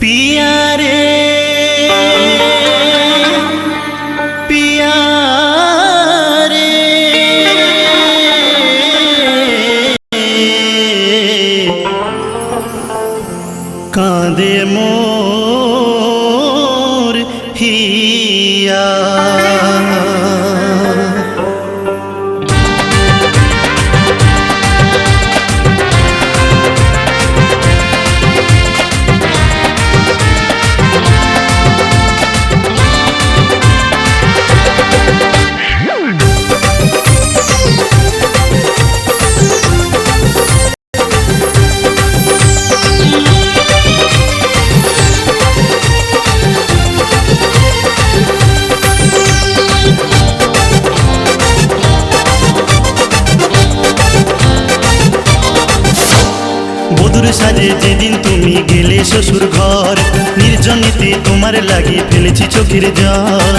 पिया रे पिया रे कांदे मोर हिया বধুর সাজে যেদিন তুমি গেলে শ্বশুর ঘর, নির্জনীতে তোমার লাগি ফেলেছি চোখের জল।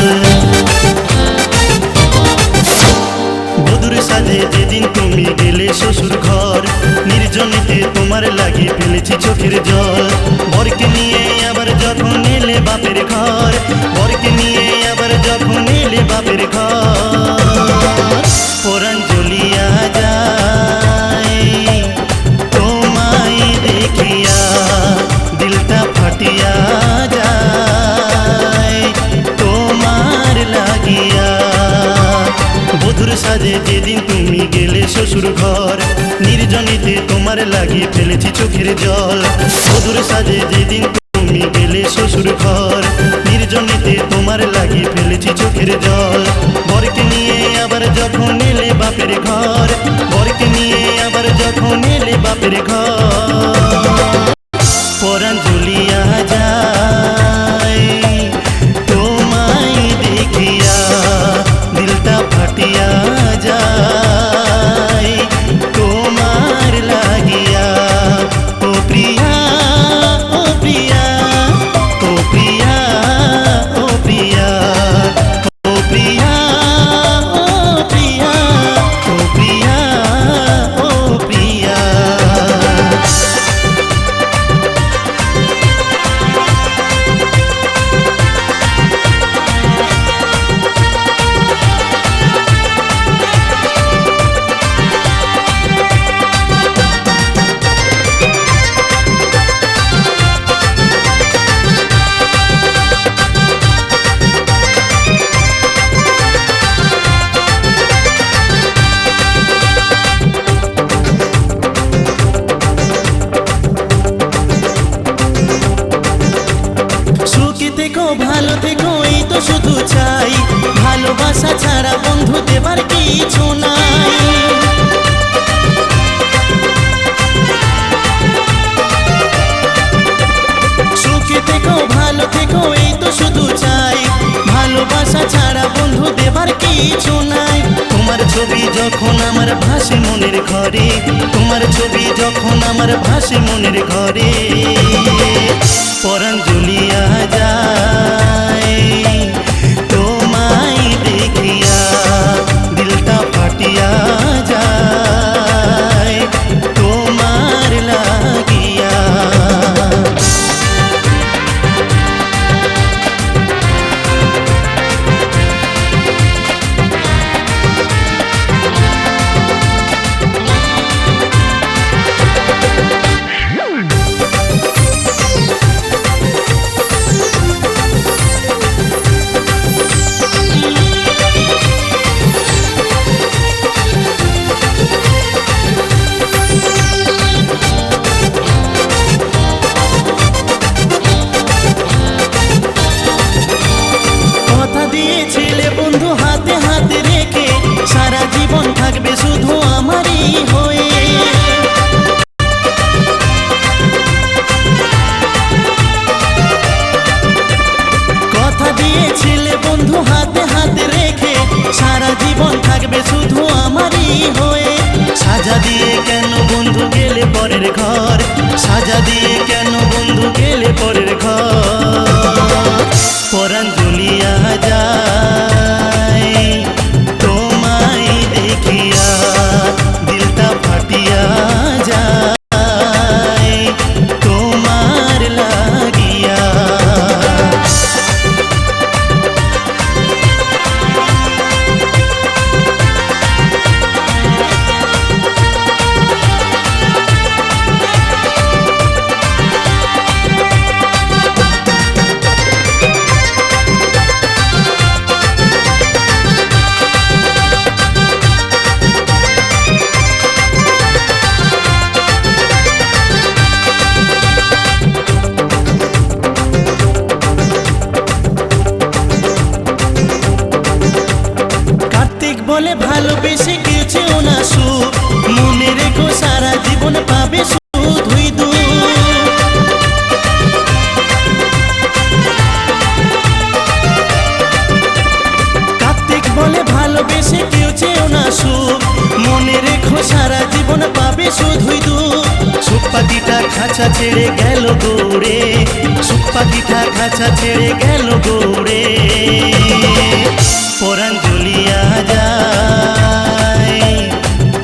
বধুর সাজে যেদিন তুমি গেলে শ্বশুর ঘর, নির্জনীতে তোমার লাগি ফেলেছি চোখের জল। বরকে নিয়ে আবার যখন এলে বাপের ঘর, বরকে নিয়ে আবার যখন এলে বাপের ঘর, পরাণ জ্বলিয়া যায় দেখিয়া, দিলটা ফাটিয়া যায় তোমার লাগিয়া। বধুর সাজে যেদিন তুমি গেলে শ্বশুর ঘর, নির্জনীতে তোমার লাগি ফেলেছি চোখের জল। বধুর সাজে যেদিন তুমি গেলে শ্বশুর ঘর, নির্জনীতে তোমার লাগি ফেলেছি চোখের জল। বরকে নিয়ে আবার যখন এলে বাপের ঘর, বরকে নিয়ে আবার যখন এলে বাপের ঘর, পরাণ জ্বলিয়া যায় তোমায় দেখিয়া, দিলটা ফাটিয়া যায় তোমার লাগিয়া। ও প্রিয়া ও প্রিয়া ও প্রিয়া ও প্রিয়া ও প্রিয়া ও প্রিয়া ও প্রিয়া ও প্রিয়া। ভালো থেকো এই তো শুধু চাই, ভালোবাসা ছাড়া বন্ধু দেবার কিছু নাই। সুখে থেকো ভালো থেকো এই তো শুধু চাই, ভালোবাসা ছাড়া বন্ধু দেবার কিছু নাই। তোমার ছবি যখন আমার ভাসে মনের ঘরে, তোমার ছবি যখন আমার ভাসে মনের ঘরে, পরাণ জ্বলিয়া যায় তোমায় দেখিয়া, দিলটা ফাটিয়া যায় তোমার লাগিয়া। খাঁচা ছেড়ে গেল গৌড়ে, সুখ পাখিটা খাঁচা ছেড়ে গেল গৌড়ে। পরাণ জ্বলিয়া যায়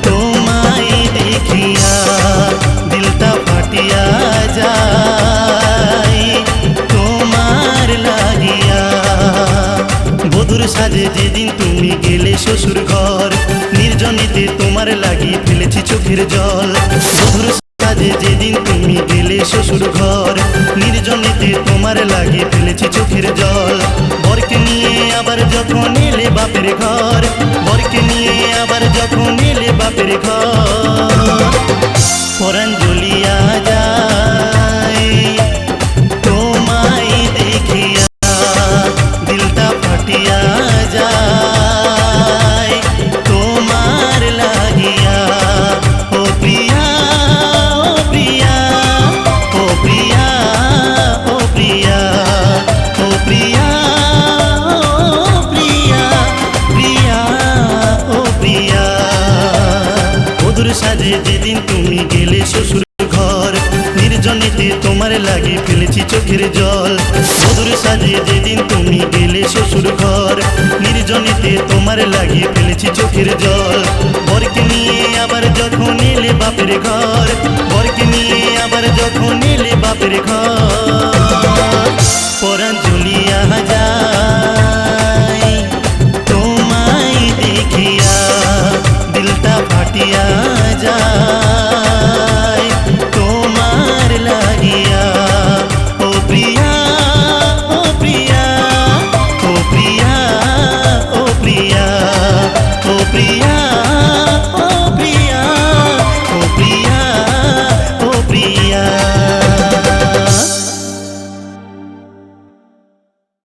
তোমায় দেখিয়া, দিলটা ফাটিয়া যায় তোমার লাগিয়া। বধুর সাজে যেদিন তুমি গেলে শ্বশুর ঘর, নির্জনেতে তোমার লাগি ফেলেছি চোখের জল। বধুর সাজে যেদিন তুমি গেলে শ্বশুর ঘর, নির্জনেতে তোমার লাগি ফেলেছি চোখের জল। বরকে নিয়ে আবার যখন এলে বাপের ঘর, বরকে নিয়ে আবার যখন এলে বাপের ঘর। পরাণ জ্বলিয়া যায় তোমায় দেখিয়া, দিলটা ফাটিয়া যায় তোমার লাগিয়া। ও প্রিয়া, ও প্রিয়া, ও প্রিয়া, ও প্রিয়া, ও প্রিয়া, ও প্রিয়া, প্রিয়া, ও প্রিয়া। বধুর সাজে যেদিন তুমি গেলে শ্বশুর ঘর, নির্জনেতে তোমার লাগি ফেলেছি চোখের জল। বধুর সাজে যেদিন তুমি গেলে শ্বশুর ঘর, নির্জনেতে তোমার লাগি ফেলেছি চোখের জল। বরকে নিয়ে আবার যখন এলে বাপের ঘর, বরকে নিয়ে আবার যখন এলে বাপের ঘর। পরাণ জ্বলিয়া যায় তোমায় দেখিয়া, দিলটা ফাটিয়া যায়